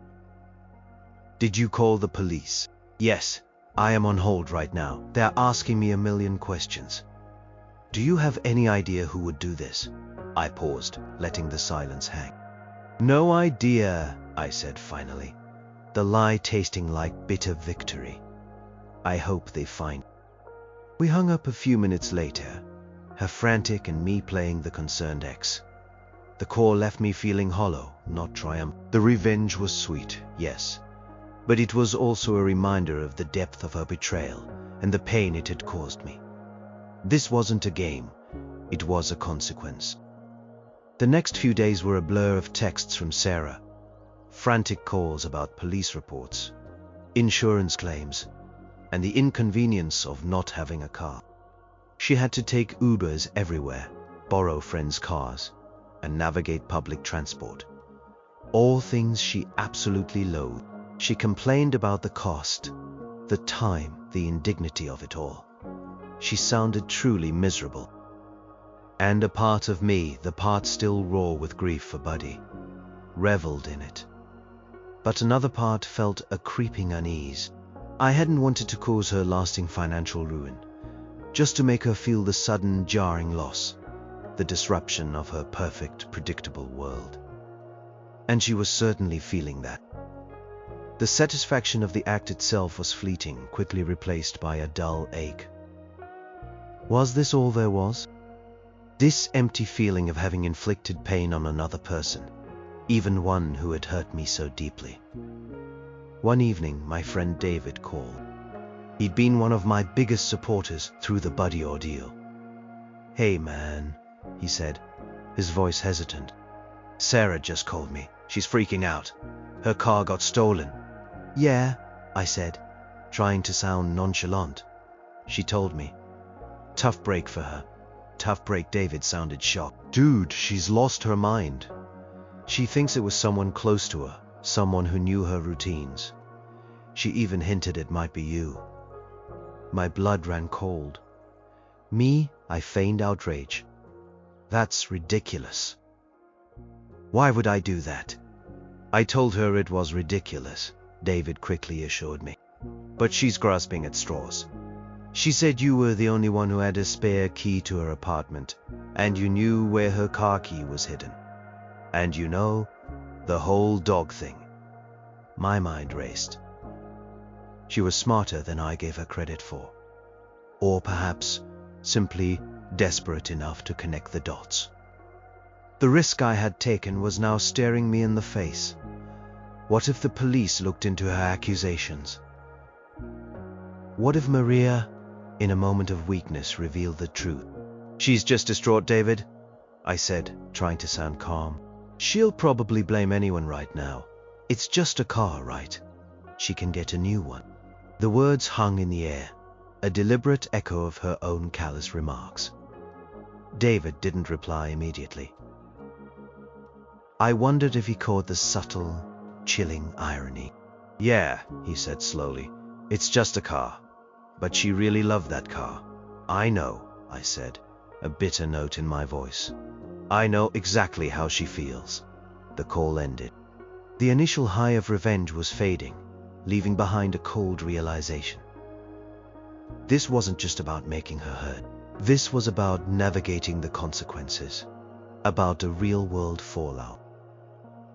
"Did you call the police?" "Yes. I am on hold right now. They're asking me a million questions." "Do you have any idea who would do this?" I paused, letting the silence hang. "No idea," I said finally, the lie tasting like bitter victory. "I hope they find." We hung up a few minutes later, her frantic and me playing the concerned ex. The call left me feeling hollow, not triumphant. The revenge was sweet, yes, but it was also a reminder of the depth of her betrayal and the pain it had caused me. This wasn't a game, it was a consequence. The next few days were a blur of texts from Sarah, frantic calls about police reports, insurance claims, and the inconvenience of not having a car. She had to take Ubers everywhere, borrow friends' cars, and navigate public transport. All things she absolutely loathed. She complained about the cost, the time, the indignity of it all. She sounded truly miserable. And a part of me, the part still raw with grief for Buddy, reveled in it. But another part felt a creeping unease. I hadn't wanted to cause her lasting financial ruin, just to make her feel the sudden, jarring loss, the disruption of her perfect, predictable world. And she was certainly feeling that. The satisfaction of the act itself was fleeting, quickly replaced by a dull ache. Was this all there was? This empty feeling of having inflicted pain on another person, even one who had hurt me so deeply. One evening, my friend David called. He'd been one of my biggest supporters through the Buddy ordeal. "Hey man," he said, his voice hesitant. "Sarah just called me. She's freaking out. Her car got stolen." "Yeah," I said, trying to sound nonchalant. "She told me." "Tough break for her." "Tough break." David sounded shocked. "Dude, she's lost her mind. She thinks it was someone close to her, someone who knew her routines. She even hinted it might be you." My blood ran cold. Me, I feigned outrage. "That's ridiculous." "Why would I do that?" "I told her it was ridiculous," David quickly assured me. "But she's grasping at straws. She said you were the only one who had a spare key to her apartment, and you knew where her car key was hidden. And you know, the whole dog thing. My mind raced. She was smarter than I gave her credit for. Or perhaps simply desperate enough to connect the dots. The risk I had taken was now staring me in the face. What if the police looked into her accusations? What if Maria, in a moment of weakness, revealed the truth? She's just distraught, David, I said, trying to sound calm. She'll probably blame anyone right now. It's just a car, right? She can get a new one. The words hung in the air, a deliberate echo of her own callous remarks. David didn't reply immediately. I wondered if he caught the subtle, chilling irony. Yeah, he said slowly, it's just a car. But she really loved that car. I know, I said, a bitter note in my voice. I know exactly how she feels. The call ended. The initial high of revenge was fading, leaving behind a cold realization. This wasn't just about making her hurt. This was about navigating the consequences, about a real-world fallout.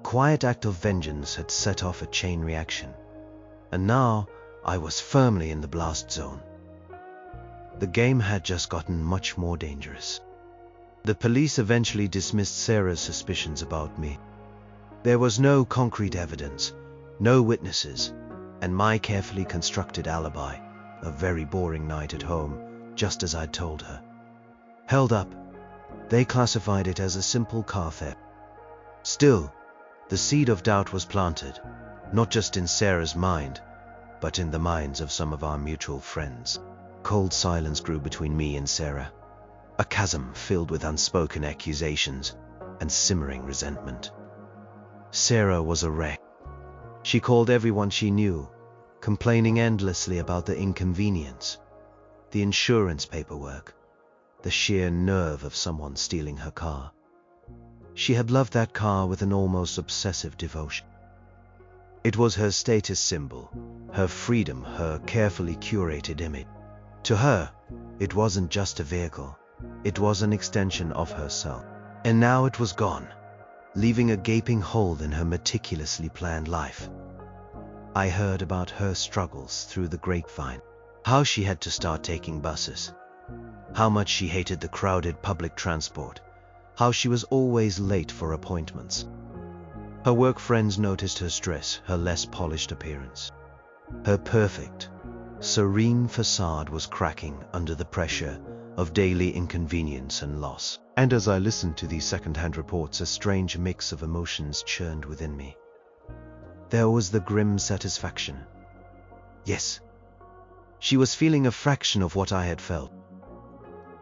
Quiet act of vengeance had set off a chain reaction, and now I was firmly in the blast zone. The game had just gotten much more dangerous. The police eventually dismissed Sarah's suspicions about me. There was no concrete evidence, no witnesses, and my carefully constructed alibi, a very boring night at home, just as I'd told her, held up. They classified it as a simple car theft. Still, the seed of doubt was planted, not just in Sarah's mind, but in the minds of some of our mutual friends. Cold silence grew between me and Sarah, a chasm filled with unspoken accusations and simmering resentment. Sarah was a wreck. She called everyone she knew, complaining endlessly about the inconvenience, the insurance paperwork, the sheer nerve of someone stealing her car. She had loved that car with an almost obsessive devotion. It was her status symbol, her freedom, her carefully curated image. To her, it wasn't just a vehicle, it was an extension of herself. And now it was gone, leaving a gaping hole in her meticulously planned life. I heard about her struggles through the grapevine, how she had to start taking buses, how much she hated the crowded public transport, how she was always late for appointments. Her work friends noticed her stress, her less polished appearance. Her perfect, serene facade was cracking under the pressure of daily inconvenience and loss. And as I listened to these second-hand reports, a strange mix of emotions churned within me. There was the grim satisfaction. Yes, she was feeling a fraction of what I had felt.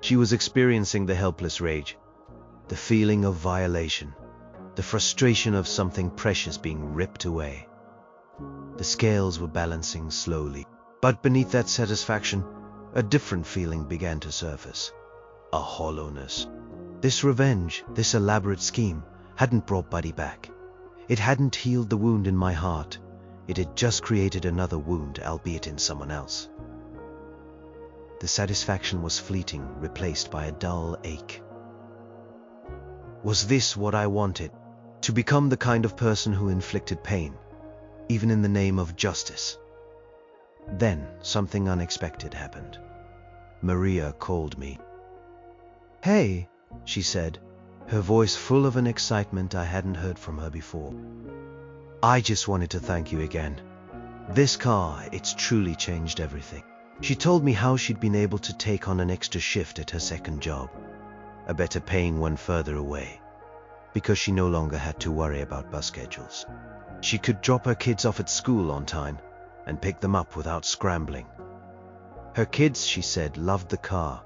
She was experiencing the helpless rage, the feeling of violation, the frustration of something precious being ripped away. The scales were balancing slowly, but beneath that satisfaction, a different feeling began to surface. A hollowness. This revenge, this elaborate scheme, hadn't brought Buddy back. It hadn't healed the wound in my heart. It had just created another wound, albeit in someone else. The satisfaction was fleeting, replaced by a dull ache. Was this what I wanted? To become the kind of person who inflicted pain, even in the name of justice? Then something unexpected happened. Maria called me. "Hey," she said, her voice full of an excitement I hadn't heard from her before. "I just wanted to thank you again. This car, it's truly changed everything." She told me how she'd been able to take on an extra shift at her second job, a better paying one further away, because she no longer had to worry about bus schedules. She could drop her kids off at school on time and pick them up without scrambling. Her kids, she said, loved the car.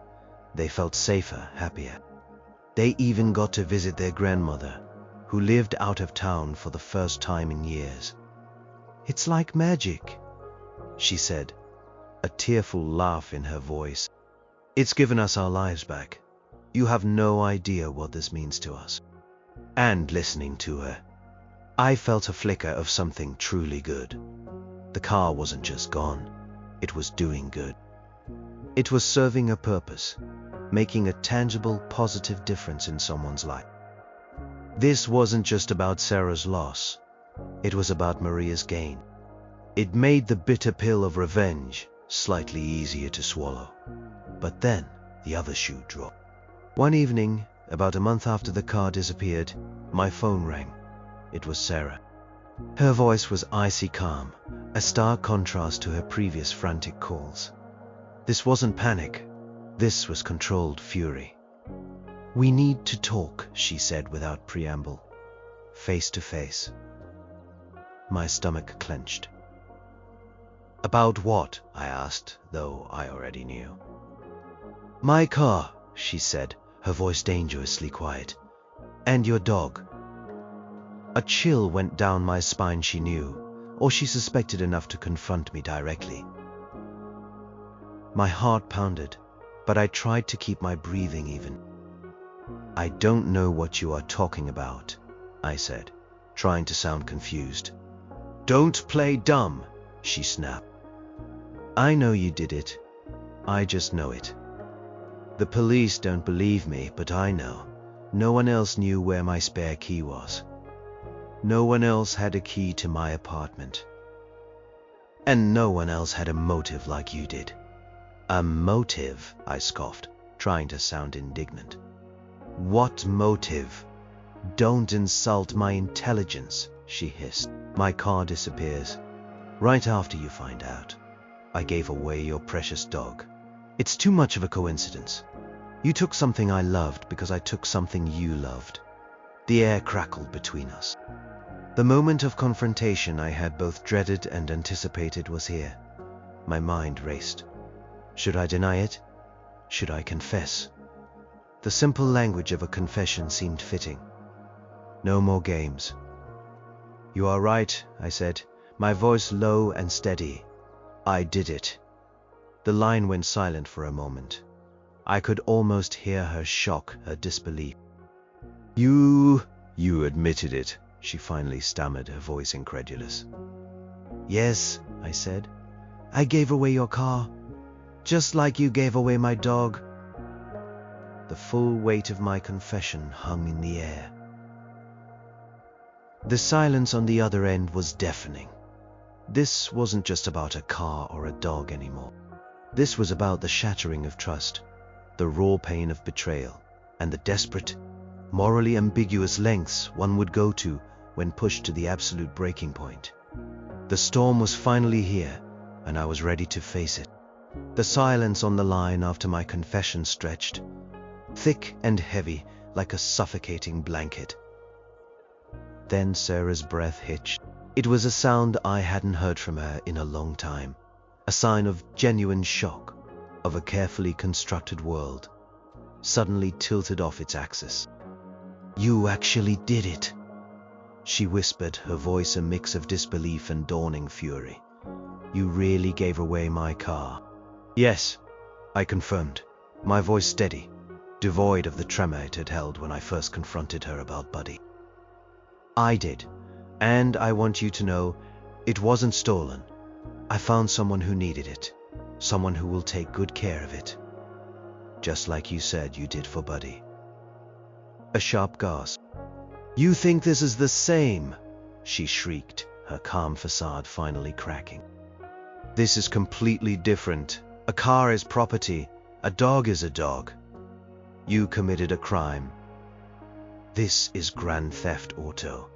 They felt safer, happier. They even got to visit their grandmother, who lived out of town for the first time in years. "It's like magic," she said, a tearful laugh in her voice. "It's given us our lives back. You have no idea what this means to us." And listening to her, I felt a flicker of something truly good. The car wasn't just gone, it was doing good. It was serving a purpose, making a tangible, positive difference in someone's life. This wasn't just about Sarah's loss. It was about Maria's gain. It made the bitter pill of revenge slightly easier to swallow. But then, the other shoe dropped. One evening, about a month after the car disappeared, my phone rang. It was Sarah. Her voice was icy calm, a stark contrast to her previous frantic calls. This wasn't panic. This was controlled fury. "We need to talk," she said without preamble. "Face to face." My stomach clenched. "About what?" I asked, though I already knew. "My car," she said, her voice dangerously quiet. "And your dog." A chill went down my spine. She knew, or she suspected enough to confront me directly. My heart pounded, but I tried to keep my breathing even. "I don't know what you are talking about," I said, trying to sound confused. "Don't play dumb," she snapped. "I know you did it. I just know it. The police don't believe me, but I know. No one else knew where my spare key was. No one else had a key to my apartment. And no one else had a motive like you did." "A motive?" I scoffed, trying to sound indignant. "What motive?" "Don't insult my intelligence," she hissed. "My car disappears. Right after you find out. I gave away your precious dog. It's too much of a coincidence. You took something I loved because I took something you loved." The air crackled between us. The moment of confrontation I had both dreaded and anticipated was here. My mind raced. Should I deny it? Should I confess? The simple language of a confession seemed fitting. No more games. "You are right," I said, my voice low and steady. "I did it." The line went silent for a moment. I could almost hear her shock, her disbelief. You admitted it," she finally stammered, her voice incredulous. "Yes," I said. "I gave away your car. Just like you gave away my dog." The full weight of my confession hung in the air. The silence on the other end was deafening. This wasn't just about a car or a dog anymore. This was about the shattering of trust, the raw pain of betrayal, and the desperate, morally ambiguous lengths one would go to when pushed to the absolute breaking point. The storm was finally here, and I was ready to face it. The silence on the line after my confession stretched, thick and heavy like a suffocating blanket. Then Sarah's breath hitched. It was a sound I hadn't heard from her in a long time, a sign of genuine shock, of a carefully constructed world, suddenly tilted off its axis. "You actually did it," she whispered, her voice a mix of disbelief and dawning fury. "You really gave away my car." "Yes," I confirmed, my voice steady, devoid of the tremor it had held when I first confronted her about Buddy. "I did, and I want you to know it wasn't stolen. I found someone who needed it, someone who will take good care of it. Just like you said you did for Buddy." A sharp gasp. "You think this is the same?" she shrieked, her calm facade finally cracking. "This is completely different. A car is property. A dog is a dog. You committed a crime. This is Grand Theft Auto."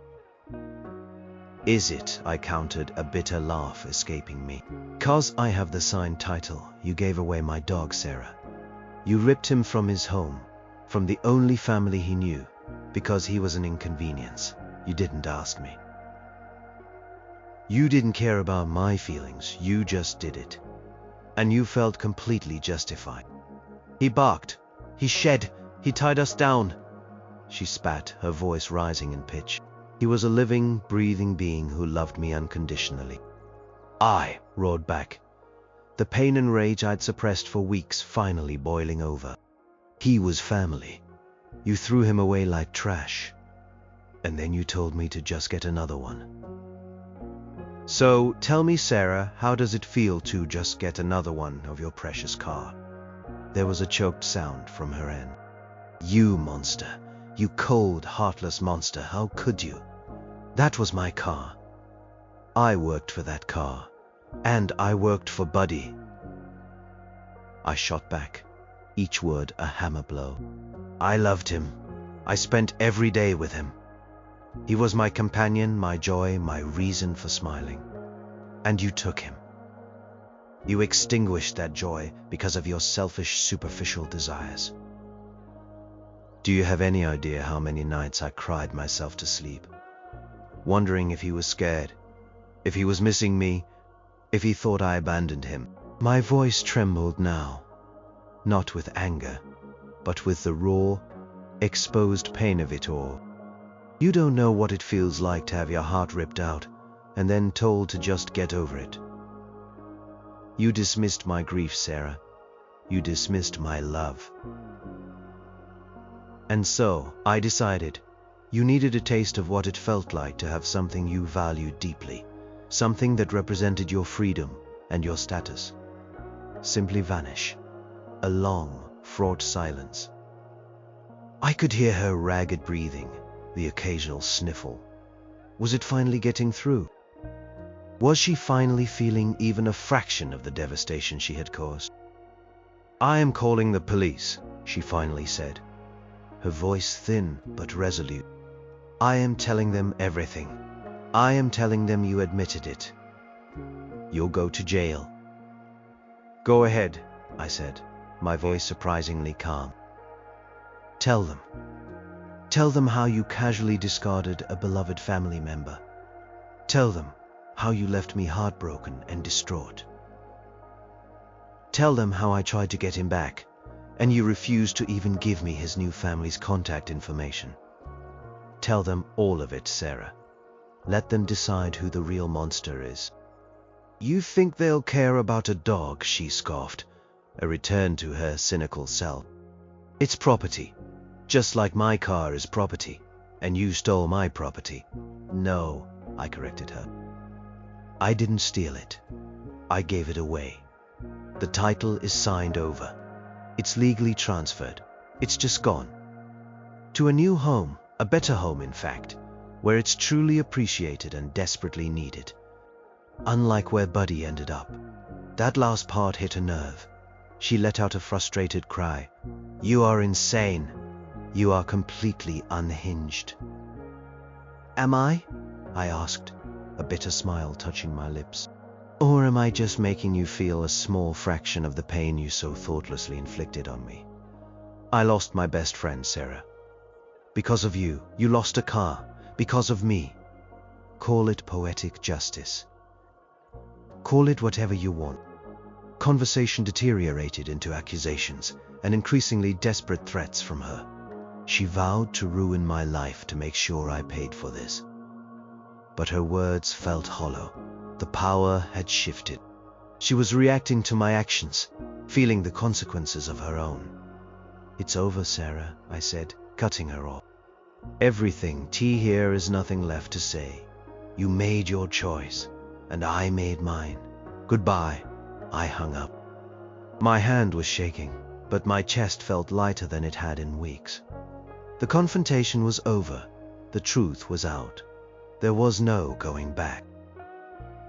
"Is it?" I countered, a bitter laugh escaping me. "'Cause I have the signed title. You gave away my dog, Sarah. You ripped him from his home, from the only family he knew, because he was an inconvenience. You didn't ask me. You didn't care about my feelings. You just did it. And you felt completely justified." "He barked. He shed. He tied us down." She spat, her voice rising in pitch. "He was a living, breathing being who loved me unconditionally." I roared back, the pain and rage I'd suppressed for weeks finally boiling over. "He was family. You threw him away like trash. And then you told me to just get another one." "So tell me, Sarah, how does it feel to just get another one of your precious car?" There was a choked sound from her end. You monster. You cold, heartless monster. How could you? That was my car. I worked for that car. And I worked for Buddy. I shot back, each word a hammer blow. I loved him. I spent every day with him. He was my companion, my joy, my reason for smiling. And you took him. You extinguished that joy because of your selfish, superficial desires. Do you have any idea how many nights I cried myself to sleep, wondering if he was scared, if he was missing me, if he thought I abandoned him? My voice trembled now, not with anger, but with the raw, exposed pain of it all. You don't know what it feels like to have your heart ripped out and then told to just get over it. You dismissed my grief, Sarah. You dismissed my love. And so, I decided, you needed a taste of what it felt like to have something you valued deeply, something that represented your freedom and your status, simply vanish. A long, fraught silence. I could hear her ragged breathing, the occasional sniffle. Was it finally getting through? Was she finally feeling even a fraction of the devastation she had caused? I am calling the police, she finally said, her voice thin but resolute. I am telling them everything. I am telling them you admitted it. You'll go to jail. Go ahead, I said, my voice surprisingly calm. Tell them. Tell them how you casually discarded a beloved family member. Tell them how you left me heartbroken and distraught. Tell them how I tried to get him back, and you refused to even give me his new family's contact information. Tell them all of it, Sarah. Let them decide who the real monster is. You think they'll care about a dog, she scoffed, a return to her cynical self. It's property, just like my car is property, and you stole my property. No, I corrected her. I didn't steal it. I gave it away. The title is signed over. It's legally transferred. It's just gone. To a new home, a better home in fact, where it's truly appreciated and desperately needed. Unlike where Buddy ended up. That last part hit a nerve. She let out a frustrated cry. You are insane. You are completely unhinged. Am I? I asked, a bitter smile touching my lips. Or am I just making you feel a small fraction of the pain you so thoughtlessly inflicted on me? I lost my best friend, Sarah. Because of you, you lost a car. Because of me. Call it poetic justice. Call it whatever you want. Conversation deteriorated into accusations and increasingly desperate threats from her. She vowed to ruin my life to make sure I paid for this. But her words felt hollow. The power had shifted. She was reacting to my actions, feeling the consequences of her own. It's over, Sarah, I said, cutting her off. Everything, here is nothing left to say. You made your choice, and I made mine. Goodbye. I hung up. My hand was shaking, but my chest felt lighter than it had in weeks. The confrontation was over. The truth was out. There was no going back.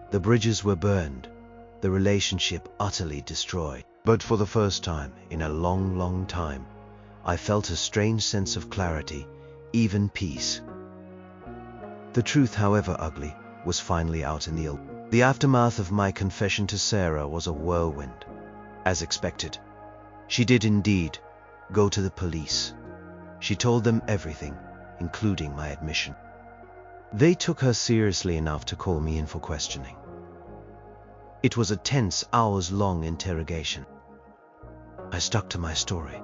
The bridges were burned, the relationship utterly destroyed. But for the first time in a long, long time, I felt a strange sense of clarity, even peace. The truth, however ugly, was finally out in the open. The aftermath of my confession to Sarah was a whirlwind. As expected, she did indeed go to the police. She told them everything, including my admission. They took her seriously enough to call me in for questioning. It was a tense, hours-long interrogation. I stuck to my story,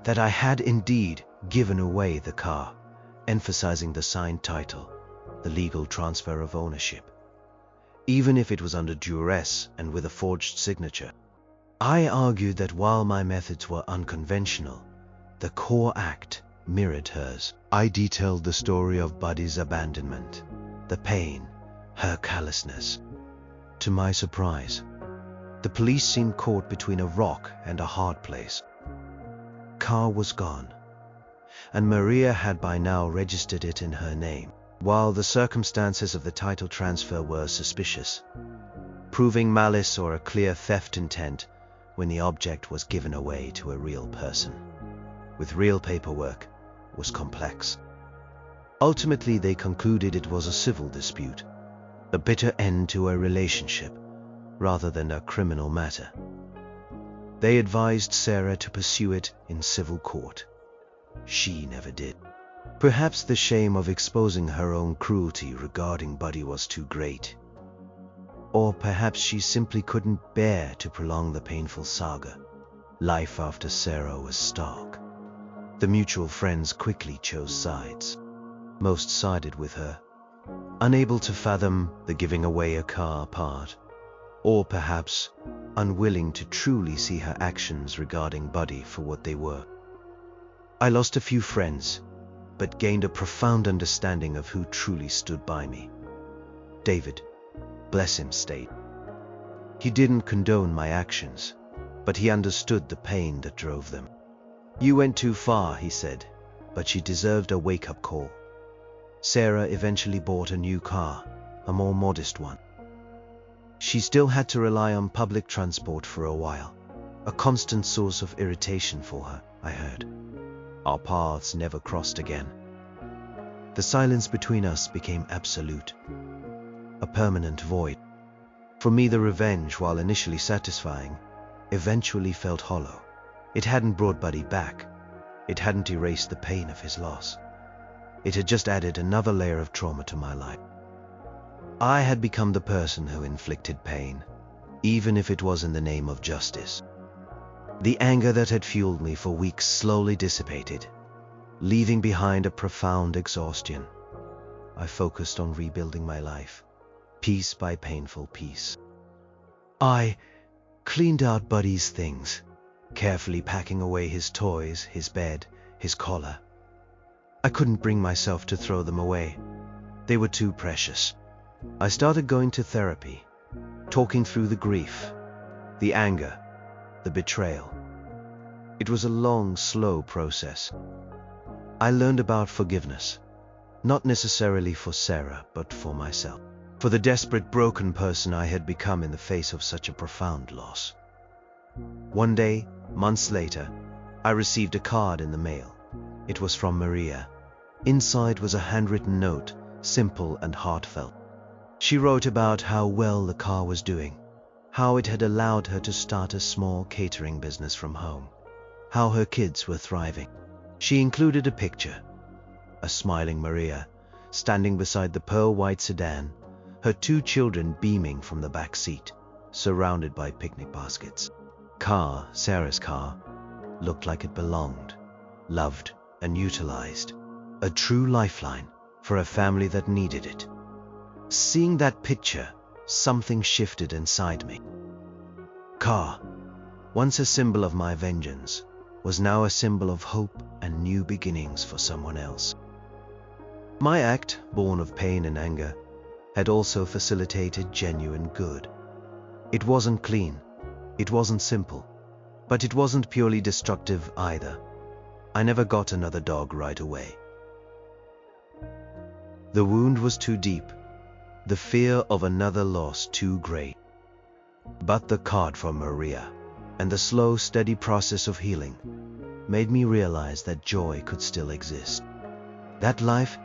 that I had indeed given away the car, emphasizing the signed title, the legal transfer of ownership, even if it was under duress and with a forged signature. I argued that while my methods were unconventional, the core act mirrored hers. I detailed the story of Buddy's abandonment, the pain, her callousness. To my surprise, The police seemed caught between a rock and a hard place. Car was gone, and Maria had by now registered it in her name, while the circumstances of the title transfer were suspicious, proving malice or a clear theft intent when the object was given away to a real person, with real paperwork, was complex. Ultimately, they concluded it was a civil dispute, a bitter end to a relationship, rather than a criminal matter. They advised Sarah to pursue it in civil court. She never did. Perhaps the shame of exposing her own cruelty regarding Buddy was too great. Or perhaps she simply couldn't bear to prolong the painful saga. Life after Sarah was stark. The mutual friends quickly chose sides. Most sided with her, unable to fathom the giving away a car part, or perhaps unwilling to truly see her actions regarding Buddy for what they were. I lost a few friends, but gained a profound understanding of who truly stood by me. David, bless him, stayed. He didn't condone my actions, but he understood the pain that drove them. "You went too far," he said, "but she deserved a wake-up call." Sarah eventually bought a new car, a more modest one. She still had to rely on public transport for a while, a constant source of irritation for her, I heard. Our paths never crossed again. The silence between us became absolute, a permanent void. For me, the revenge, while initially satisfying, eventually felt hollow. It hadn't brought Buddy back. It hadn't erased the pain of his loss. It had just added another layer of trauma to my life. I had become the person who inflicted pain, even if it was in the name of justice. The anger that had fueled me for weeks slowly dissipated, leaving behind a profound exhaustion. I focused on rebuilding my life, piece by painful piece. I cleaned out Buddy's things, carefully packing away his toys, his bed, his collar. I couldn't bring myself to throw them away. They were too precious. I started going to therapy, talking through the grief, the anger, the betrayal. It was a long, slow process. I learned about forgiveness, not necessarily for Sarah, but for myself, for the desperate, broken person I had become in the face of such a profound loss. One day, months later, I received a card in the mail. It was from Maria. Inside was a handwritten note, simple and heartfelt. She wrote about how well the car was doing, how it had allowed her to start a small catering business from home, how her kids were thriving. She included a picture, a smiling Maria, standing beside the pearl-white sedan, her two children beaming from the back seat, surrounded by picnic baskets. Car, Sarah's car, looked like it belonged, loved and utilized, a true lifeline for a family that needed it. Seeing that picture, something shifted inside me. Car, once a symbol of my vengeance, was now a symbol of hope and new beginnings for someone else. My act, born of pain and anger, had also facilitated genuine good. It wasn't clean, it wasn't simple, but it wasn't purely destructive either. I never got another dog right away. The wound was too deep, the fear of another loss too great. But the card from Maria and the slow, steady process of healing made me realize that joy could still exist. That life,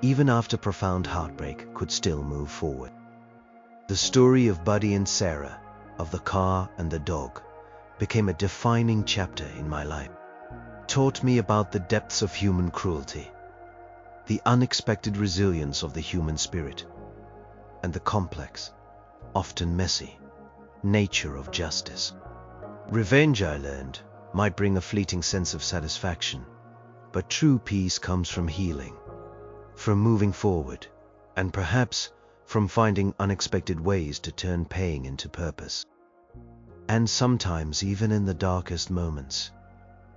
even after profound heartbreak, could still move forward. The story of Buddy and Sarah, of the car and the dog, became a defining chapter in my life. It taught me about the depths of human cruelty, the unexpected resilience of the human spirit, and the complex, often messy, nature of justice. Revenge, I learned, might bring a fleeting sense of satisfaction, but true peace comes from healing, from moving forward, and perhaps from finding unexpected ways to turn pain into purpose. And sometimes, even in the darkest moments,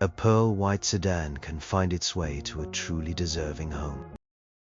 a pearl-white sedan can find its way to a truly deserving home.